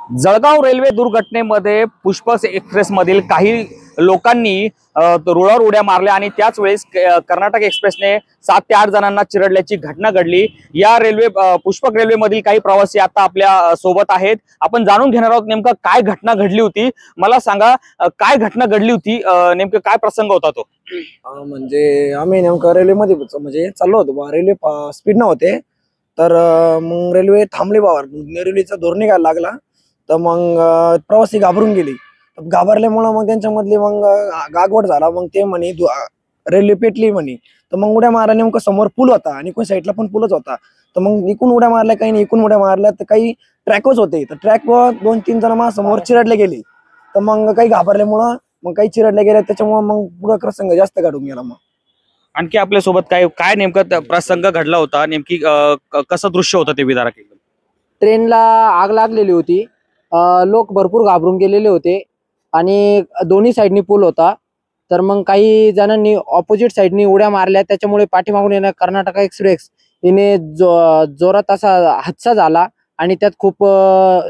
Jalgaon railway दुर्घटनेमध्ये पुष्प express मधील काही लोकांनी रुळावर उड्या मारल्या आणि त्याच वेळेस कर्नाटक एक्सप्रेसने 7 ते 8 जणांना चिरडल्याची घटना घडली। या रेल्वे पुष्पक रेल्वे मधील काही प्रवासी आता आपल्या सोबत आहेत। आपण जाणून घेणार आहोत नेमका काय घटना घडली होती। मला सांगा काय घटना घडली होती, नेमका काय प्रसंग होता तो? म्हणजे आम्ही नेमकं रेल्वेमध्ये म्हणजे चाललो होतो, रेल्वे स्पीड नव्हते तर मग रेल्वे थांबली बाबा, रेल्वेचा धोरण निघायला लागला तर मग प्रवासी घाबरून गेले। घाबरल्यामुळे मग त्यांच्यामधली मग गागवड झाला। मग ते म्हणे रेल्वे पेटली म्हणे, तर मग उड्या मारा। नेमकं समोर पूल होता आणि कोण साईडला पण पूलच होता, तर मग इकून उड्या मारल्या, काही नाही इकून उड्या मारल्या, तर काही ट्रॅकच होते, तर ट्रॅकवर 2-3 जण माझ्या समोर चिरडले गेले। तर मग काही घाबरल्यामुळं मग काही चिरडले गेले, त्याच्यामुळे मग पुढे प्रसंग जास्त घडून गेला। मग आणखी आपल्या सोबत काय काय नेमका प्रसंग घडला होता, नेमकी कसं दृश्य होतं ते विदारक? ट्रेनला आग लागलेली होती। लोक भरपूर घाबरून गेलेले होते आणि दोन्ही साईडनी पूल होता। तर मग काही जणांनी ऑपोजिट साईडनी उड्या मारल्या, त्याच्यामुळे पाठीमागून येणं कर्नाटक एक्सप्रेस हिने जोरात असा हादसा झाला आणि त्यात खूप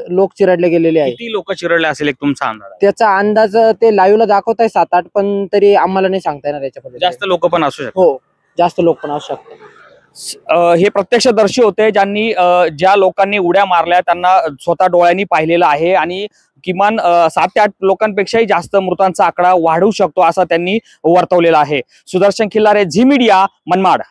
लोक चिरडले गेलेले आहेत। किती लोक चिरडले असेल एक तुमचा अंदाज? त्याचा अंदाज ते लाईव्हला दाखवत आहे 7-8, पण तरी आम्हाला नाही सांगता येणार याच्यामध्ये। जास्त लोक पण असू शकतात। हो, जास्त लोक पण असू शकतात। हे प्रत्यक्षदर्शी होते ज्यांनी ज्या लोकांनी उड्या मारल्या त्यांना स्वतः डोळ्यांनी पाहिलेलं आहे आणि किमान 7 ते 8 लोकांपेक्षाही जास्त मृतांचा आकडा वाढू शकतो असं त्यांनी वर्तवलेला आहे। सुदर्शन खिल्लारे, झी मीडिया, मनमाड।